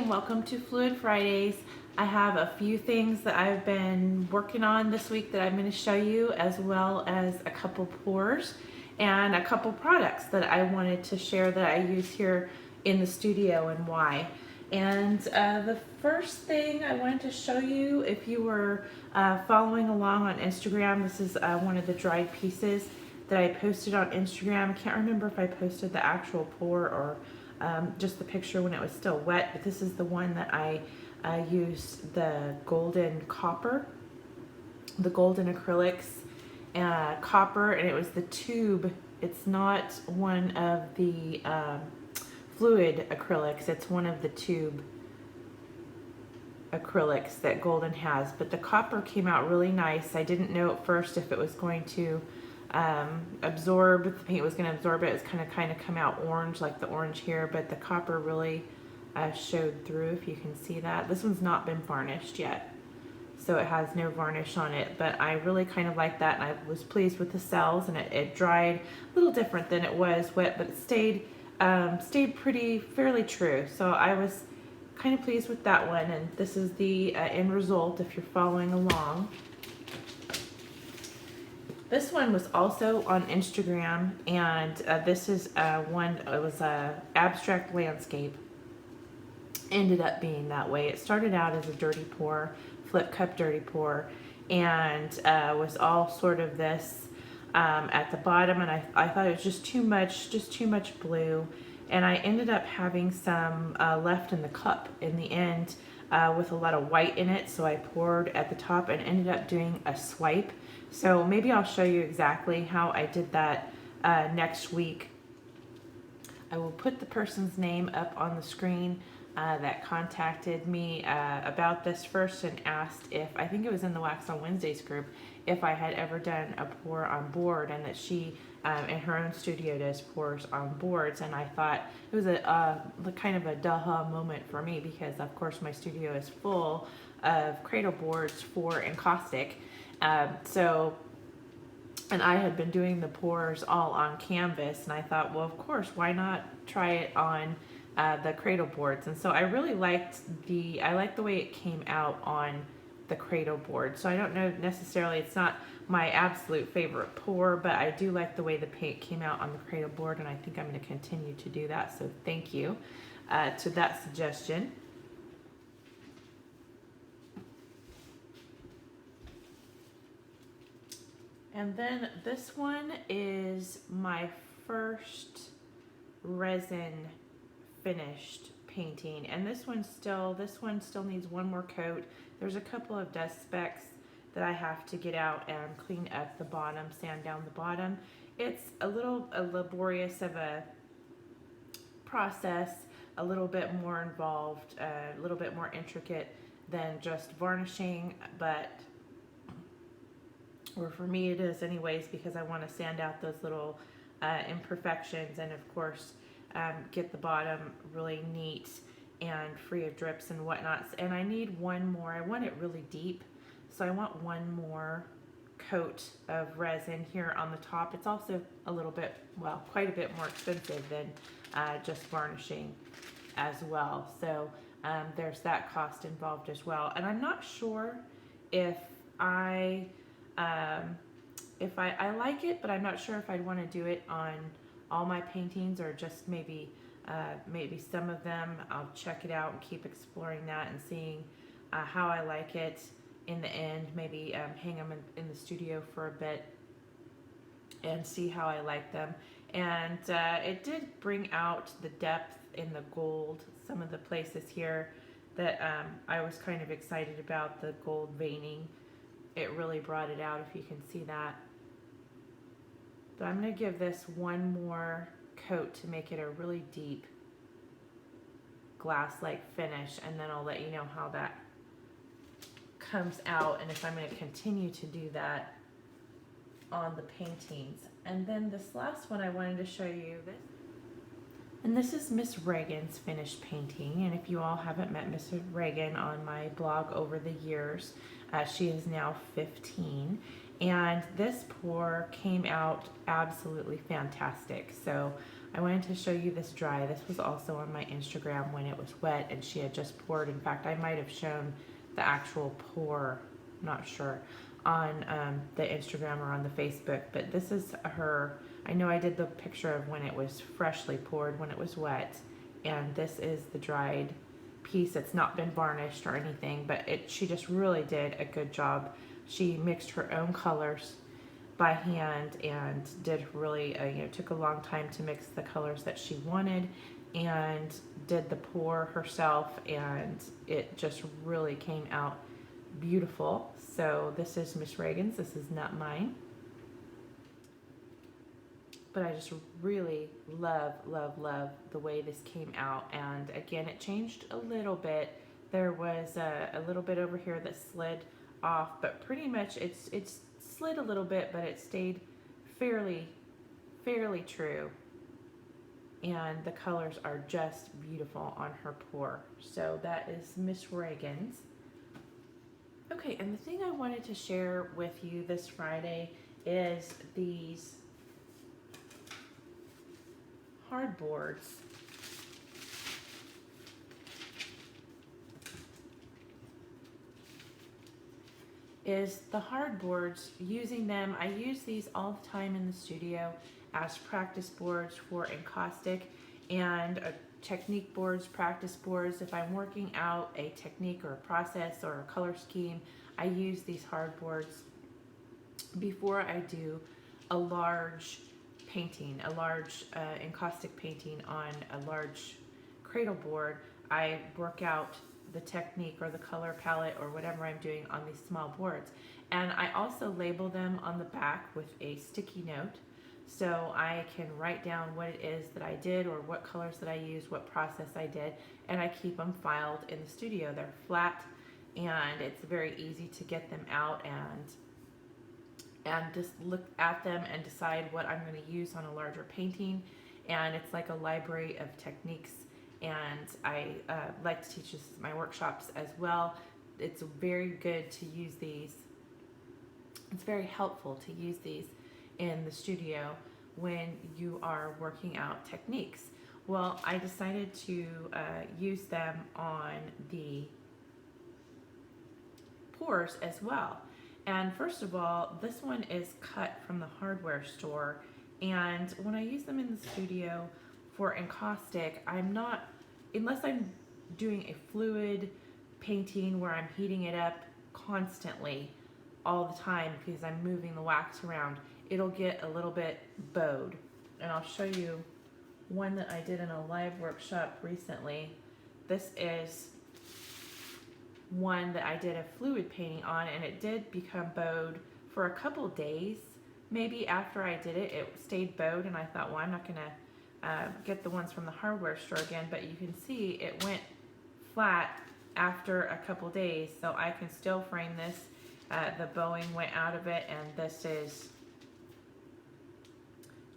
and welcome to Fluid Fridays. I have a few things that I've been working on this week that I'm going to show you, as well as a couple pours and a couple products that I wanted to share that I use here in the studio and why. And the first thing I wanted to show you, if you were following along on Instagram, this is one of the dried pieces that I posted on Instagram. I can't remember if I posted the actual pour or just the picture when it was still wet, but this is the one that I used the golden copper, the golden acrylics copper, and it was the tube. It's not one of the fluid acrylics, it's one of the tube acrylics that golden has, but the copper came out really nice. I didn't know at first if it was going to absorb, the paint was going to absorb it. It's kind of come out orange, like the orange here, but the copper really showed through, if you can see that. This one's not been varnished yet, so it has no varnish on it, but I really kind of like that, and I was pleased with the cells, and it dried a little different than it was wet, but it stayed pretty fairly true, so I was kind of pleased with that one. And this is the end result if you're following along. This one was also on Instagram, and this is one, it was a abstract landscape. Ended up being that way. It started out as a dirty pour, flip cup dirty pour, and was all sort of this at the bottom, and I thought it was just too much blue, and I ended up having some left in the cup in the end with a lot of white in it, so I poured at the top and ended up doing a swipe. So maybe I'll show you exactly how I did that next week. I will put the person's name up on the screen that contacted me about this first and asked if, I think it was in the Wax on Wednesdays group, if I had ever done a pour on board, and that she in her own studio does pours on boards. And I thought it was a kind of a duh moment for me, because of course my studio is full of cradle boards for encaustic. And I had been doing the pours all on canvas, and I thought, well, of course, why not try it on the cradle boards? And so I really liked the way it came out on the cradle board. So I don't know necessarily, it's not my absolute favorite pour, but I do like the way the paint came out on the cradle board, and I think I'm going to continue to do that. So thank you to that suggestion. And then this one is my first resin finished painting, and this one still needs one more coat. There's a couple of dust specks that I have to get out and clean up the bottom, sand down the bottom. It's a little laborious of a process, a little bit more involved, a little bit more intricate than just varnishing, or for me it is anyways, because I want to sand out those little imperfections, and of course get the bottom really neat and free of drips and whatnot. And I need one more, I want it really deep, so I want one more coat of resin here on the top. It's also a little bit, well, quite a bit more expensive than just varnishing as well, so there's that cost involved as well. And I'm not sure if I like it, but I'm not sure if I'd want to do it on all my paintings, or just maybe some of them. I'll check it out and keep exploring that and seeing how I like it in the end. Maybe hang them in the studio for a bit and see how I like them. And it did bring out the depth in the gold, some of the places here that I was kind of excited about, the gold veining. It really brought it out, if you can see that. But I'm going to give this one more coat to make it a really deep glass-like finish, and then I'll let you know how that comes out, and if I'm going to continue to do that on the paintings. And then this last one I wanted to show you, and this is Miss Reagan's finished painting. And if you all haven't met Miss Reagan on my blog over the years, she is now 15, And this pour came out absolutely fantastic. So I wanted to show you this dry. This was also on my Instagram when it was wet and she had just poured. In fact, I might have shown the actual pour, I'm not sure, on the Instagram or on the Facebook, but this is her. I know I did the picture of when it was freshly poured, when it was wet, and this is the dried piece. It's not been varnished or anything, but she just really did a good job. She mixed her own colors by hand and did really, took a long time to mix the colors that she wanted and did the pour herself, and it just really came out beautiful. So this is Miss Reagan's, this is not mine. But I just really love the way this came out. And again, it changed a little bit. There was a little bit over here that slid off, but pretty much it's slid a little bit, but it stayed fairly true. And the colors are just beautiful on her pour. So that is Miss Reagan's. Okay, and the thing I wanted to share with you this Friday is these hardboards. Is the hardboards, using them, I use these all the time in the studio as practice boards for encaustic and technique boards, practice boards. If I'm working out a technique or a process or a color scheme, I use these hardboards before I do a large painting, a large encaustic painting on a large cradle board. I work out the technique or the color palette or whatever I'm doing on these small boards. And I also label them on the back with a sticky note, so I can write down what it is that I did or what colors that I used, what process I did, and I keep them filed in the studio. They're flat and it's very easy to get them out and just look at them and decide what I'm going to use on a larger painting. And it's like a library of techniques, and I like to teach this in my workshops as well. It's very good to use these. It's very helpful to use these in the studio when you are working out techniques. Well, I decided to use them on the pours as well. And first of all, this one is cut from the hardware store, and when I use them in the studio for encaustic, I'm not, unless I'm doing a fluid painting where I'm heating it up constantly all the time because I'm moving the wax around, it'll get a little bit bowed. And I'll show you one that I did in a live workshop recently. This is one that I did a fluid painting on, and it did become bowed for a couple days. Maybe after I did it, it stayed bowed, and I thought, well, I'm not gonna get the ones from the hardware store again, but you can see it went flat after a couple days, so I can still frame this. The bowing went out of it, and this is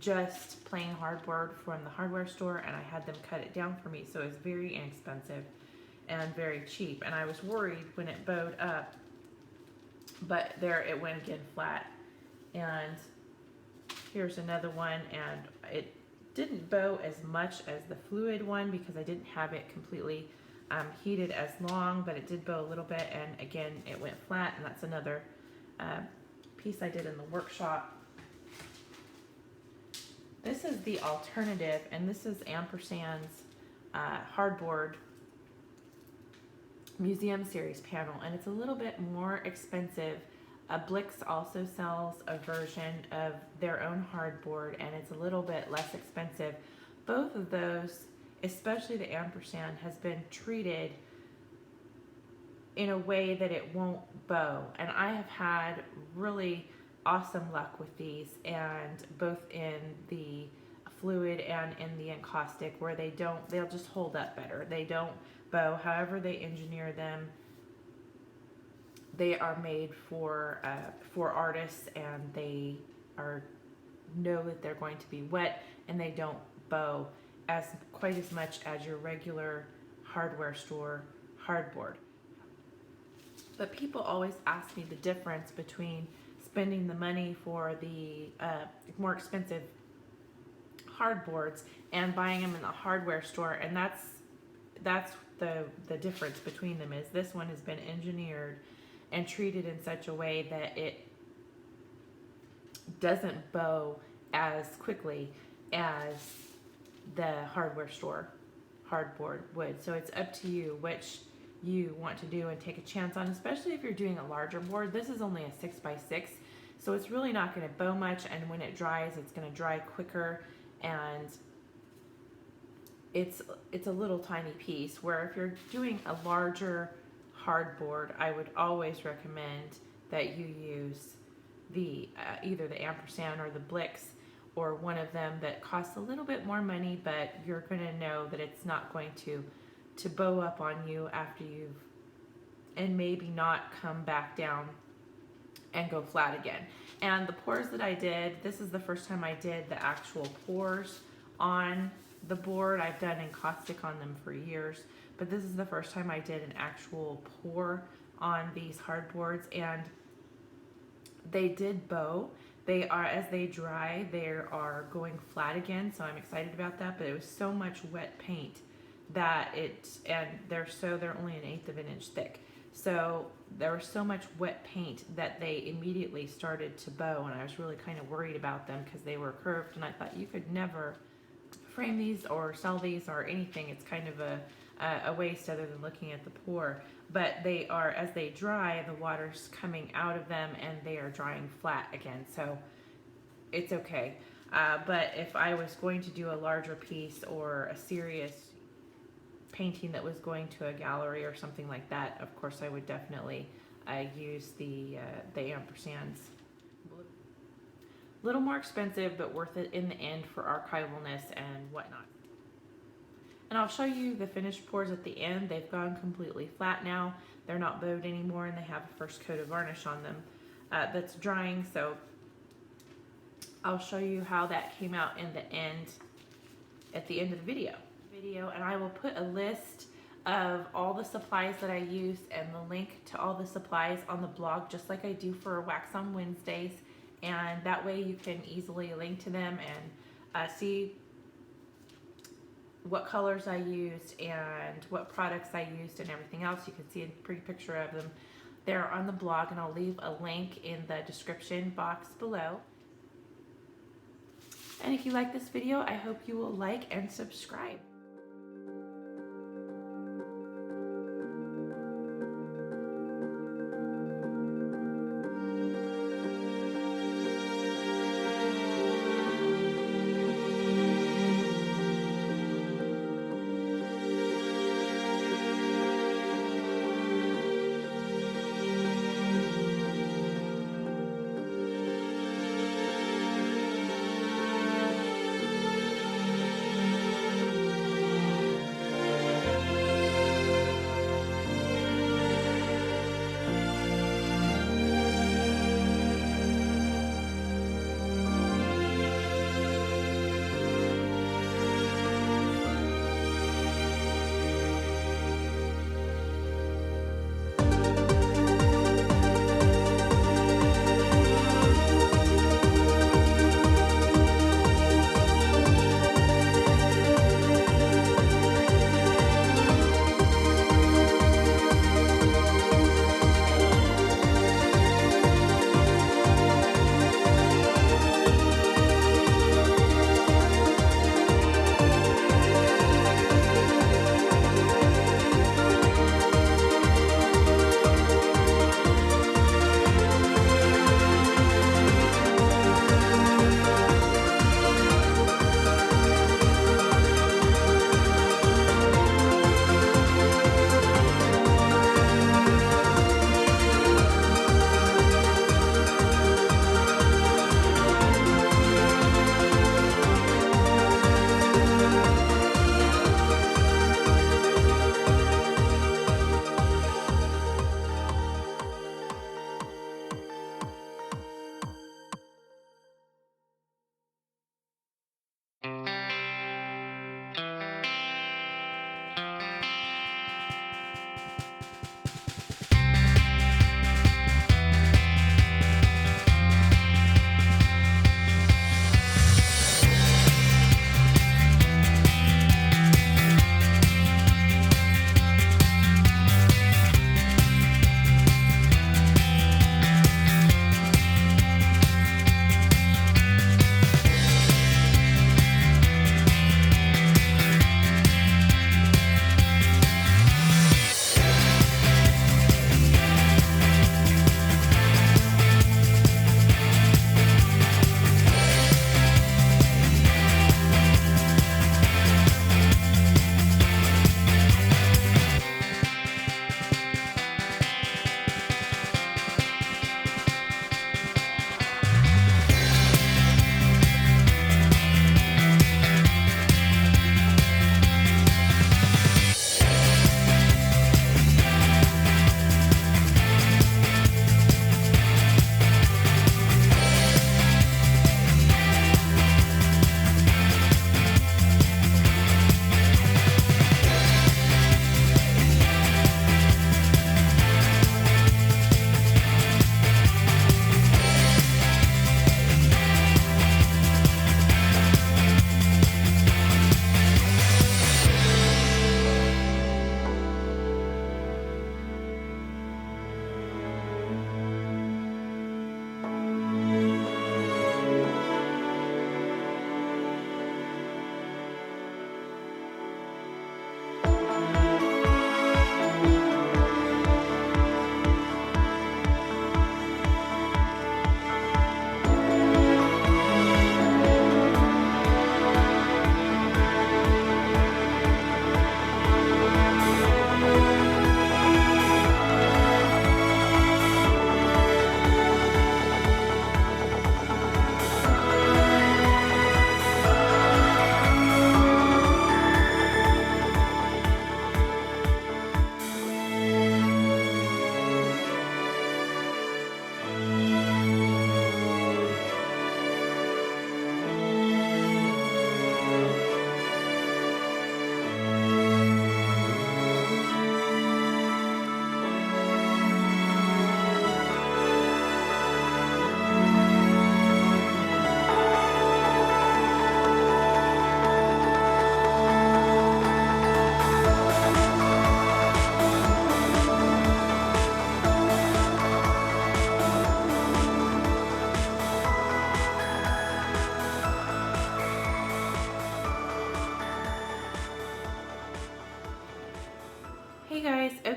just plain hardboard from the hardware store, and I had them cut it down for me, so it was very inexpensive and very cheap. And I was worried when it bowed up, but there it went again flat. And here's another one, and it didn't bow as much as the fluid one because I didn't have it completely heated as long, but it did bow a little bit, and again it went flat. And that's another piece I did in the workshop. This is the alternative, and this is Ampersand's hardboard museum series panel, and it's a little bit more expensive. Blix also sells a version of their own hardboard, and it's a little bit less expensive. Both of those, especially the Ampersand, has been treated in a way that it won't bow, and I have had really awesome luck with these, and both in the fluid and in the encaustic, where they'll just hold up better. They don't bow. However they engineer them, they are made for artists, and they know that they're going to be wet, and they don't bow quite as much as your regular hardware store hardboard. But people always ask me the difference between spending the money for the more expensive hardboards and buying them in the hardware store, and that's the difference between them. Is this one has been engineered and treated in such a way that it doesn't bow as quickly as the hardware store hardboard would. So it's up to you which you want to do and take a chance on, especially if you're doing a larger board. This is only a 6x6, so it's really not going to bow much, and when it dries, it's going to dry quicker, and it's a little tiny piece. Where if you're doing a larger hardboard, I would always recommend that you use the either the ampersand or the Blix, or one of them that costs a little bit more money, but you're going to know that it's not going to bow up on you after you've, and maybe not come back down and go flat again. And the pours that I did, this is the first time I did the actual pours on the board. I've done encaustic on them for years, but this is the first time I did an actual pour on these hardboards, and they did bow. They are, as they dry, they are going flat again, so I'm excited about that. But it was so much wet paint that they're only 1/8 of an inch thick. So there was so much wet paint that they immediately started to bow, and I was really kind of worried about them because they were curved, and I thought you could never frame these or sell these or anything. It's kind of a waste other than looking at the pour. But they are, as they dry, the water's coming out of them and they are drying flat again, so it's okay. But if I was going to do a larger piece or a serious painting that was going to a gallery or something like that, of course I would definitely use the ampersands. A little more expensive, but worth it in the end for archivalness and whatnot. And I'll show you the finished pours at the end. They've gone completely flat now. They're not bowed anymore, and they have a first coat of varnish on them that's drying. So I'll show you how that came out in the end at the end of the video. And I will put a list of all the supplies that I used and the link to all the supplies on the blog, just like I do for Wax on Wednesdays. And that way you can easily link to them and see what colors I used and what products I used and everything else. You can see a pretty picture of them there on the blog, and I'll leave a link in the description box below. And if you like this video, I hope you will like and subscribe.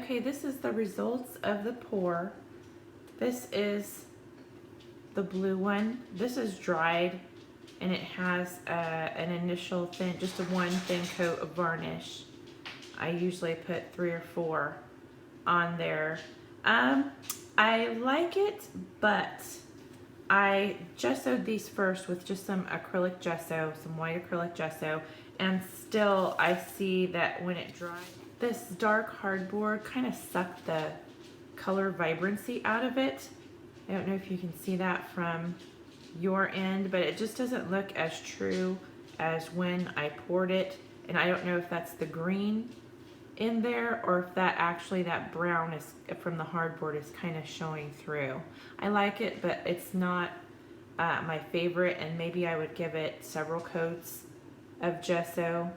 Okay, this is the results of the pour. This is the blue one. This is dried, and it has an initial just a one thin coat of varnish. I usually put 3 or 4 on there. I like it, but I gessoed these first with just some acrylic gesso, some white acrylic gesso, and still I see that when it dries, this dark hardboard kind of sucked the color vibrancy out of it. I don't know if you can see that from your end, but it just doesn't look as true as when I poured it. And I don't know if that's the green in there or if that actually that brown is from the hardboard is kind of showing through. I like it, but it's not my favorite, and maybe I would give it several coats of gesso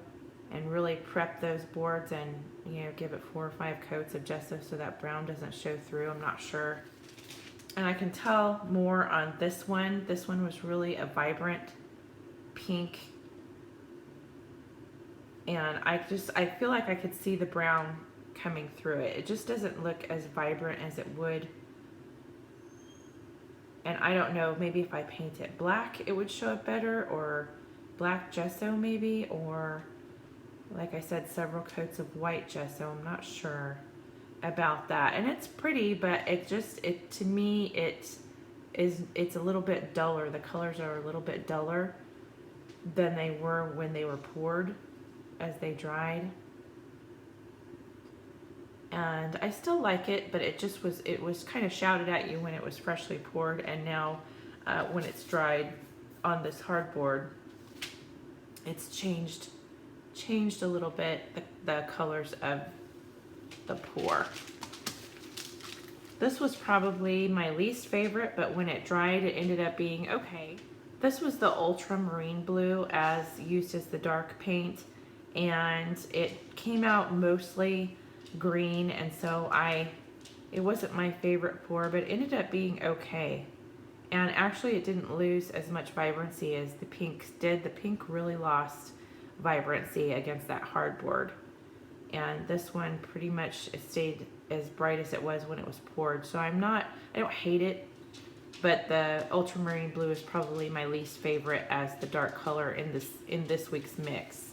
and really prep those boards and, you know, give it 4 or 5 coats of gesso so that brown doesn't show through. I'm not sure. And I can tell more on this one. This one was really a vibrant pink, and I feel like I could see the brown coming through it. It just doesn't look as vibrant as it would. And I don't know, maybe if I paint it black it would show up better, or black gesso maybe, or like I said, several coats of white gesso. I'm not sure about that. And it's pretty, but to me it's a little bit duller. The colors are a little bit duller than they were when they were poured as they dried. And I still like it, but it was kind of shouted at you when it was freshly poured, and now when it's dried on this hardboard, it's changed a little bit, the colors of the pour. This was probably my least favorite, but when it dried it ended up being okay. This was the Ultramarine blue as used as the dark paint, and it came out mostly green, and so it wasn't my favorite pour, but it ended up being okay. And actually it didn't lose as much vibrancy as the pinks did. The pink really lost vibrancy against that hardboard, and this one pretty much it stayed as bright as it was when it was poured. So I don't hate it, but the Ultramarine blue is probably my least favorite as the dark color in this week's mix.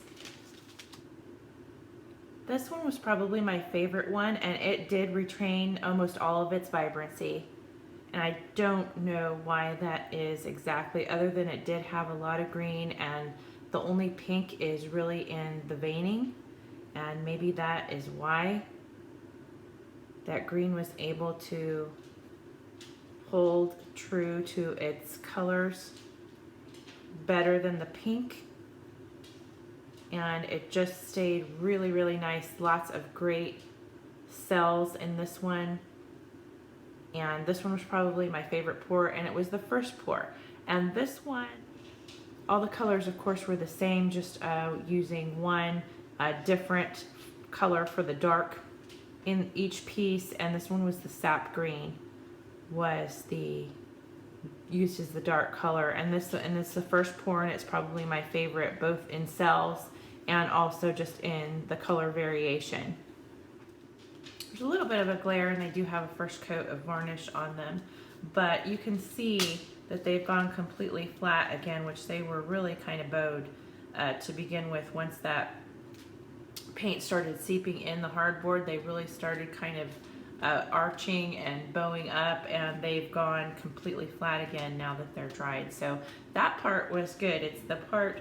This one was probably my favorite one, and it did retain almost all of its vibrancy. And I don't know why that is exactly, other than it did have a lot of green, and the only pink is really in the veining, and maybe that is why that green was able to hold true to its colors better than the pink. And it just stayed really, really nice. Lots of great cells in this one. And this one was probably my favorite pour, and it was the first pour. And this one, all the colors of course were the same, just using one different color for the dark in each piece. And this one was the sap green, used as the dark color. And this is the first pour, and it's probably my favorite, both in cells and also just in the color variation. There's a little bit of a glare, and they do have a first coat of varnish on them, but you can see that they've gone completely flat again, which they were really kind of bowed to begin with. Once that paint started seeping in the hardboard, they really started kind of arching and bowing up, and they've gone completely flat again now that they're dried. So that part was good. It's the part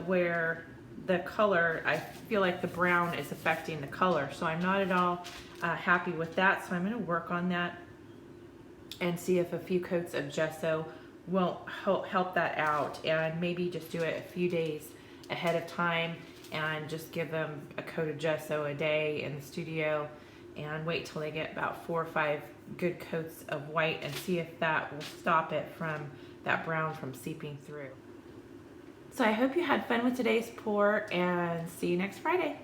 where the color, I feel like the brown is affecting the color, so I'm not at all happy with that. So I'm going to work on that and see if a few coats of gesso won't help that out, and maybe just do it a few days ahead of time and just give them a coat of gesso a day in the studio, and wait till they get about 4 or 5 good coats of white and see if that will stop it from that brown from seeping through. So I hope you had fun with today's pour, and see you next Friday.